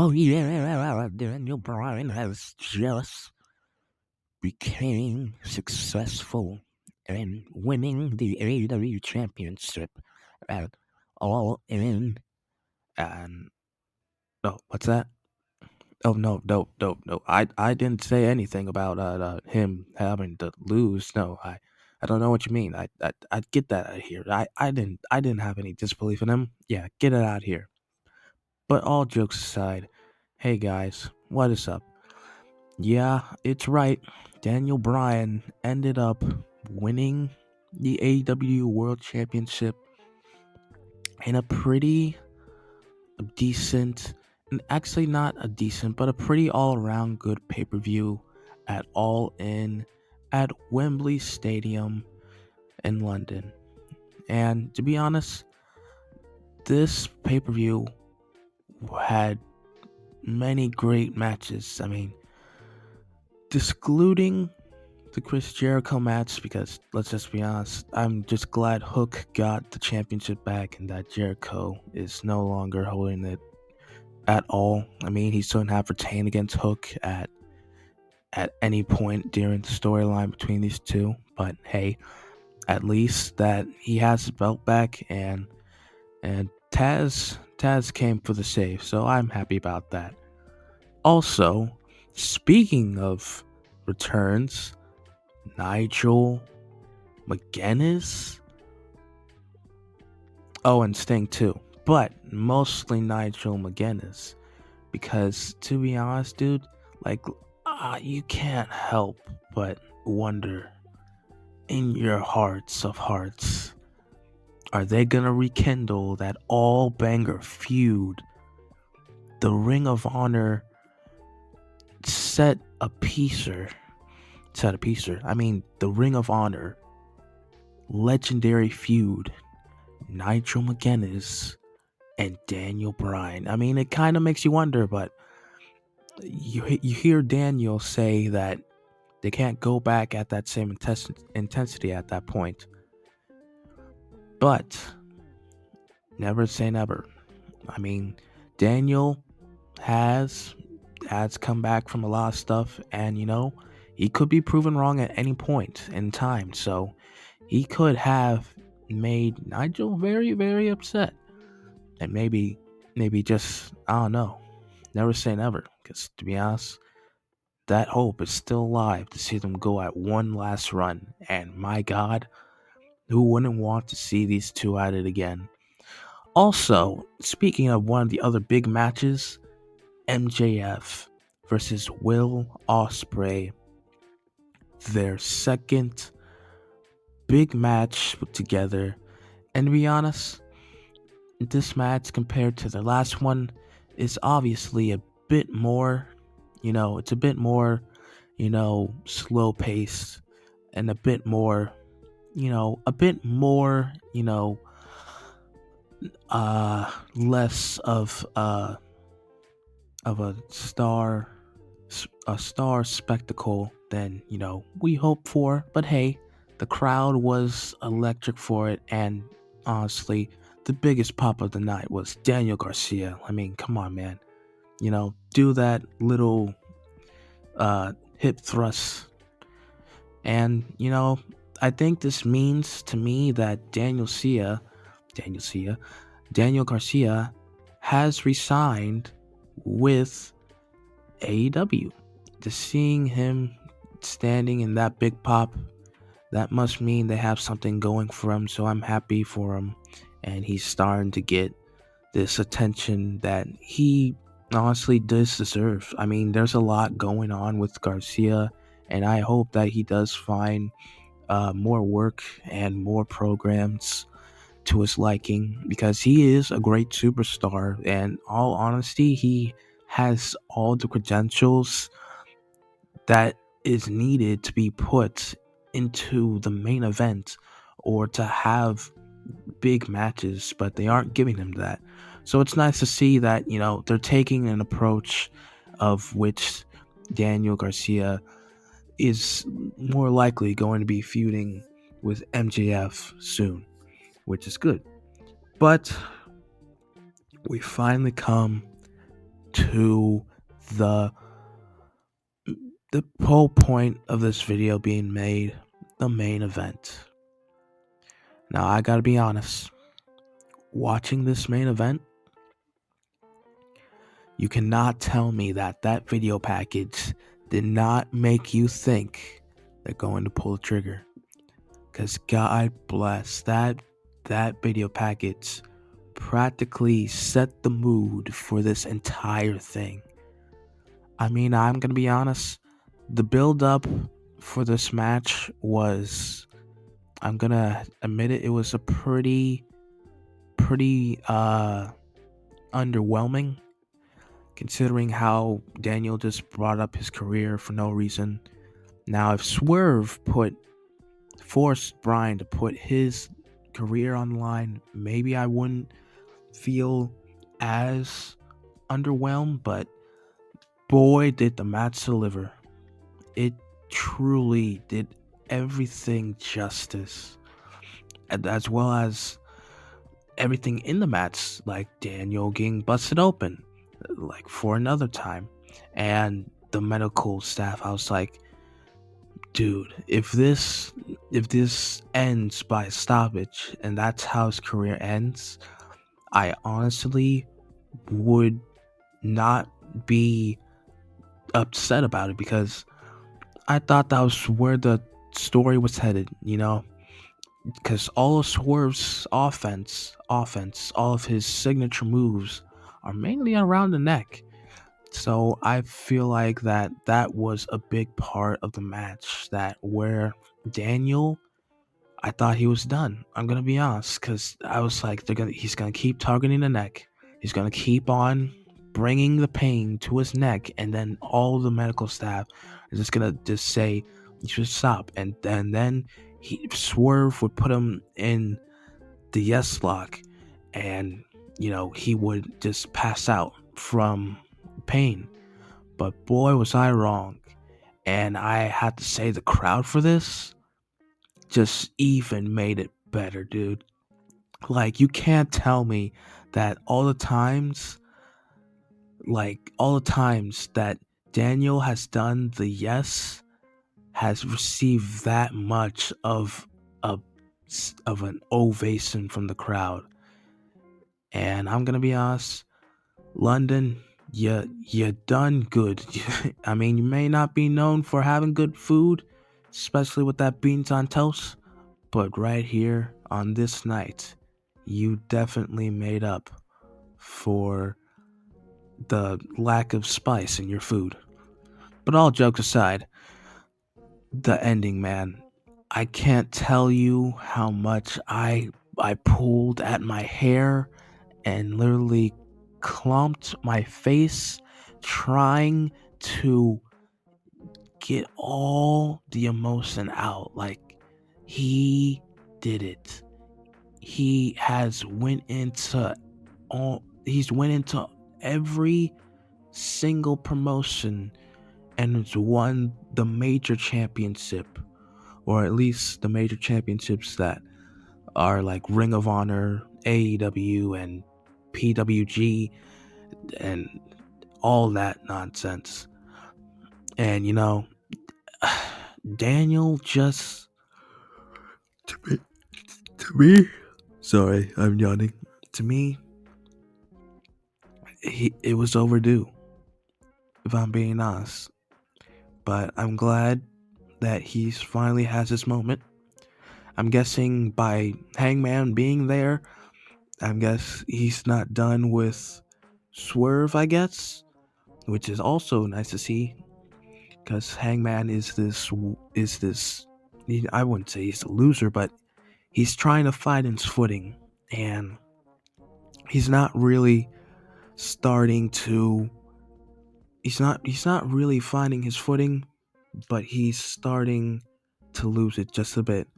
Oh yeah, Daniel Bryan has just became successful in winning the AEW Championship at All In. And oh, what's that? Oh no! I didn't say anything about him having to lose. No, I don't know what you mean. I get that out of here. I didn't have any disbelief in him. Yeah, get it out here. But all jokes aside, hey guys, what is up? Yeah, it's right. Daniel Bryan ended up winning the AEW World Championship in a pretty decent, and actually not a decent, but a pretty all around good pay per view at All In at Wembley Stadium in London. And to be honest, this pay per view had many great matches. I mean, excluding the Chris Jericho match, because let's just be honest, I'm just glad Hook got the championship back and that Jericho is no longer holding it at all. I mean, he shouldn't have retained against Hook at any point during the storyline between these two. But hey, at least that he has his belt back, and Taz came for the save, so I'm happy about that. Also, speaking of returns, Nigel McGuinness. Oh, and Sting too. But mostly Nigel McGuinness. Because to be honest, dude, like, you can't help but wonder in your hearts of hearts, are they gonna rekindle that all banger feud? The Ring of Honor set a piecer. I mean, the Ring of Honor legendary feud, Nigel McGuinness and Daniel Bryan. I mean, it kind of makes you wonder, but you hear Daniel say that they can't go back at that same intensity at that point. But never say never. I mean, Daniel has come back from a lot of stuff, and he could be proven wrong at any point in time. So he could have made Nigel very, very upset. And maybe just, I don't know, never say never. Because to be honest, that hope is still alive to see them go at one last run. And my God, who wouldn't want to see these two at it again? Also, speaking of one of the other big matches, MJF versus Will Ospreay, their second big match put together. And to be honest, this match compared to the last one is obviously a bit more, it's a bit more, slow paced, and a bit more, less of a star spectacle than we hope for. But hey, the crowd was electric for it, and honestly, the biggest pop of the night was Daniel Garcia. I mean, come on, man, do that little hip thrust, and I think this means to me that Daniel Garcia has resigned with AEW. Just seeing him standing in that big pop, that must mean they have something going for him. So I'm happy for him, and he's starting to get this attention that he honestly does deserve. I mean, there's a lot going on with Garcia, and I hope that he does find more work and more programs to his liking, because he is a great superstar, and all honesty, he has all the credentials that is needed to be put into the main event or to have big matches, but they aren't giving him that. So it's nice to see that they're taking an approach of which Daniel Garcia is more likely going to be feuding with MJF soon, which is good. But we finally come to the the whole point of this video being made, the main event. Now, I gotta be honest, watching this main event, you cannot tell me that that video package did not make you think they're going to pull the trigger. Because God bless, that video package practically set the mood for this entire thing. I mean, I'm gonna be honest, the build up for this match was, I'm gonna admit it was a pretty underwhelming, considering how Daniel just brought up his career for no reason. Now, if Swerve forced Bryan to put his career on the line, maybe I wouldn't feel as underwhelmed, but boy, did the match deliver. It truly did everything justice, as well as everything in the match, like Daniel getting busted open, like for another time, and the medical staff. I was like, dude, if this ends by stoppage and that's how his career ends, I honestly would not be upset about it, because I thought that was where the story was headed, because all of Swerve's offense, all of his signature moves are mainly around the neck. So I feel like that was a big part of the match, that where Daniel, I thought he was done. I'm gonna be honest, because I was like, he's gonna keep targeting the neck. He's gonna keep on bringing the pain to his neck, and then all the medical staff is just gonna say you should stop, and then Swerve would put him in the yes lock, and he would just pass out from pain. But boy, was I wrong, and I had to say the crowd for this just even made it better, dude. Like, you can't tell me that all the times that Daniel has done the yes has received that much of a of an ovation from the crowd. And I'm gonna be honest, London, you done good. I mean, you may not be known for having good food, especially with that beans on toast, but right here on this night, you definitely made up for the lack of spice in your food. But all jokes aside, the ending, man, I can't tell you how much I pulled at my hair and literally clumped my face trying to get all the emotion out. Like, he did it. He has went into every single promotion and has won the major championship, or at least the major championships that are like Ring of Honor, AEW, and PWG, and all that nonsense. And Daniel just, to me, sorry, I'm yawning. To me, it was overdue, if I'm being honest. But I'm glad that he finally has his moment. I'm guessing by Hangman being there, I guess he's not done with Swerve, I guess, which is also nice to see, because Hangman is this, I wouldn't say he's a loser, but he's trying to find his footing, and he's not really starting to, he's not really finding his footing, but he's starting to lose it just a bit.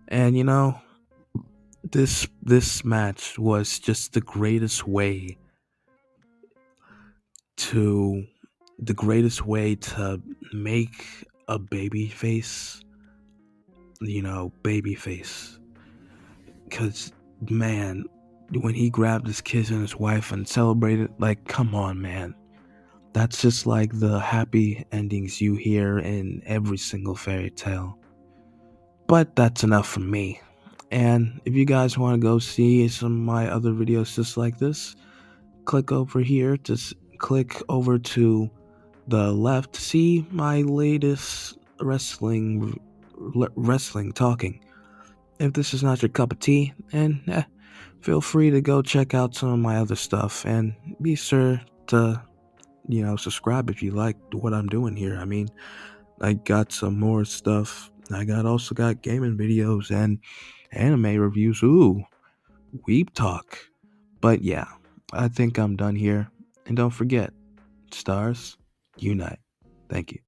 And this match was just the greatest way to make a babyface, babyface. Because, man, when he grabbed his kids and his wife and celebrated. Like, come on, man. That's just like the happy endings you hear in every single fairy tale. But that's enough from me. And if you guys want to go see some of my other videos just like this, click over here to click over to the left to see my latest wrestling talking. If this is not your cup of tea, and feel free to go check out some of my other stuff, and be sure to subscribe if you like what I'm doing here. I mean, I got some more stuff. Also got gaming videos and anime reviews. Ooh, weep talk. But yeah, I think I'm done here. And don't forget, stars unite. Thank you.